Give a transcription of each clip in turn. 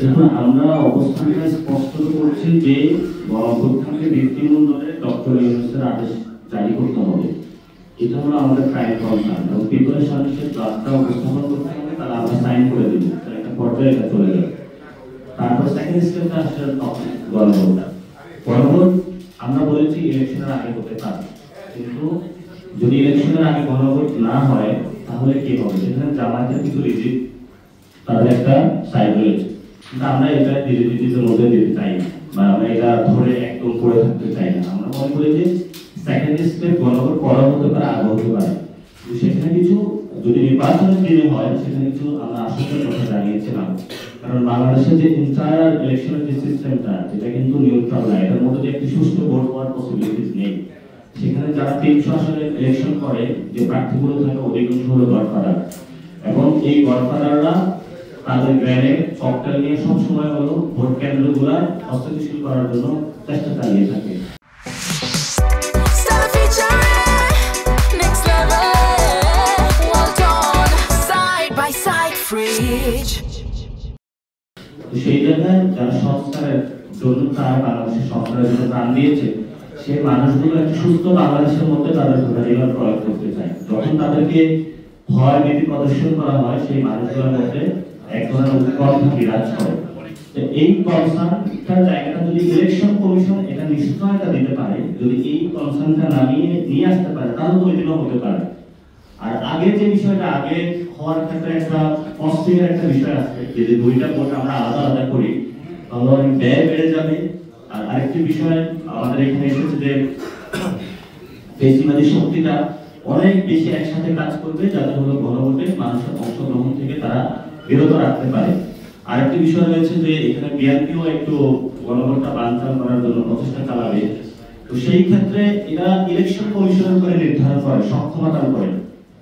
দেখুন, আমরা অবস্থানটা স্পষ্ট করছি যে গণঅভ্যুত্থানকে ভিত্তিমূলে ডক্টর ইউনূসের আদেশ জারি করতে হবে। এটা হলো আমাদের প্রাইম কনসার্ন এবং প্রিপারেশন হিসেবে ড্রাফটটা উপস্থাপন করতে হবে, তাহলে আমরা সাইন করে দিব, একটা পর্যায়ে এটা চলে যাবে। তারপর সেকেন্ড স্টেপটা আসছে গণভোট। গণভোট আমরা বলেছি ইলেকশনের আগে হতে পারে, কিন্তু যদি ইলেকশনের আগে গণভোট না হয় তাহলে কি হবে? সেখানে জামায়াতের কিছু রিজিক, তাদের একটা সাইড রয়েছে, কিন্তু আমরা এটা ডিজিটিভিটির মধ্যে দিতে চাই না, বা আমরা এটা ধরে একদম পড়ে থাকতে চাই না। আমরা মনে করি যে সেকেন্ড স্টেপ গণভোট পড়া হতে পারে, আগে হতে পারে, সেখানে কিছু যদি নির্বাচনের দিনে হয় সেখানে কিছু আমরা আশঙ্কার কথা জানিয়েছিলাম। কারণ বাংলাদেশের যে ইন্টায়ার ইলেকশনের যে সিস্টেমটা, যেটা কিন্তু নিউট্রাল না, এটার মধ্যে যে একটি সুষ্ঠু ভোট হওয়ার পসিবিলিটিস নেই। সেখানে যারা 300 আসনে ইলেকশন করে, যে প্রার্থীগুলো থাকে অধিকাংশ হলো গডফাদার, এবং এই গডফাদাররা তাদের গ্রেনেড ককটেল নিয়ে সবসময় হলো ভোট কেন্দ্রগুলো অস্থিতিশীল করার জন্য চেষ্টা চালিয়ে থাকে। সেই জায়গায় যারা সংস্কারের জন্য প্রায় বাংলাদেশের সংস্কারের জন্য প্রাণ দিয়েছে, সেই মানুষগুলো একটা সুস্থ বাংলাদেশের মধ্যে তাদের ভোটাধিকার প্রয়োগ করতে চায়। যখন তাদেরকে ভয় ভীতি প্রদর্শন করা হয়, সেই মানুষগুলোর মধ্যে এক ধরনের উৎকণ্ঠা বিরাজ করে। এই কনসার্নটার জায়গাটা যদি ইলেকশন কমিশন এটা নিশ্চয়তা দিতে পারে, যদি এই কনসার্নটা নামিয়ে নিয়ে আসতে পারে, তাহলে তো এগুলো হতে পারে। আর আগে যে বিষয়টা আগে হওয়ার ক্ষেত্রে একটা কস্টিংয়ের একটা বিষয় আছে, যদি দুইটা ভোট আমরা আলাদা আলাদা করি তাহলে অনেক ব্যয় বেড়ে যাবে। আর আরেকটি বিষয় আমাদের এখানে এসেছে যে ফেসিবাদী শক্তিটা অনেক বেশি একসাথে কাজ করবে, যাতে হলো গণভোটে মানুষের অংশগ্রহণ থেকে তারা বিরত রাখতে পারে। আরেকটি বিষয় রয়েছে যে এখানে বিএনপিও একটু গণভোটটা বানচাল করার জন্য প্রচেষ্টা চালাবে। তো সেই ক্ষেত্রে এরা ইলেকশন কমিশনের করে নির্ধারণ করে, সক্ষমতা করে।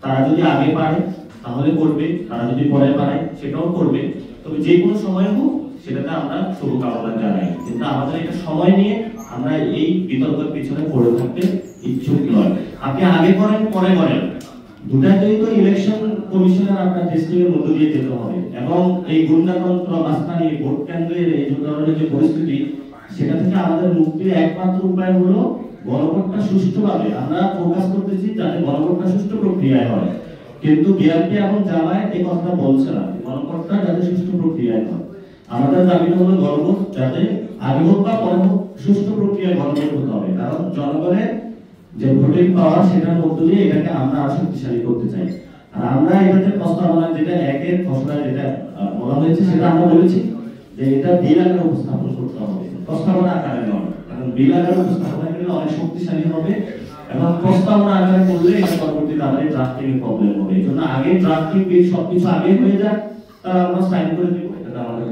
তারা যদি আগে পারে তাহলে করবে, তারা যদি পরে পারে সেটাও করবে। তবে যে কোনো সময় হোক সেটাতে আমরা শুভকামনা জানাই, কিন্তু আমাদের এটা সময় নিয়ে আমরা এই বিতর্কের পিছনে পড়ে থাকতে ইচ্ছুক নয়। আপনি আগে করেন পরে করেন, দুটাতেই তো ইলেকশন কমিশনের আপনার টেস্টিংয়ের মধ্য দিয়ে যেতে হবে, এবং এই গুন্ডাতন্ত্র মাস্তানি ভোট কেন্দ্রের এই ধরনের যে পরিস্থিতি, সেটা থেকে আমাদের মুক্তির একমাত্র উপায় হলো গণভোটটা সুষ্ঠুভাবে। আমরা ফোকাস করতেছি যাতে গণভোটটা সুষ্ঠু প্রক্রিয়ায় হয়, কিন্তু বিএনপি এবং জামায়াত এই কথাটা বলছে না, গণভোটটা যাতে সুষ্ঠু প্রক্রিয়ায় হয়। আমাদের দাবি হলো গণভোট যাতে আগে হোক বা পরে হোক সুষ্ঠু প্রক্রিয়ায় গণভোট হতে হবে, কারণ জনগণের যে ভোটিং পাওয়ার সেটার মধ্য দিয়ে এটাকে আমরা আরো শক্তিশালী করতে চাই। আর আমরা এটাতে প্রস্তাবনা যেটা একের খসড়া যেটা বলা হয়েছে, সেটা আমরা বলেছি যে এটা বিল আকারে উপস্থাপন করতে হবে, প্রস্তাবনা আকারে নয়। কারণ বিল আকারে উপস্থাপনা করলে অনেক শক্তিশালী হবে, এবং প্রস্তাবনা আকারে করলে এটা পরবর্তীতে আমাদের ড্রাফটিং এর প্রবলেম হবে। এই জন্য আগে ড্রাফটিং বিল সবকিছু আগে হয়ে যাক, তারা আমরা সাইন করে দিব, এটা আমাদের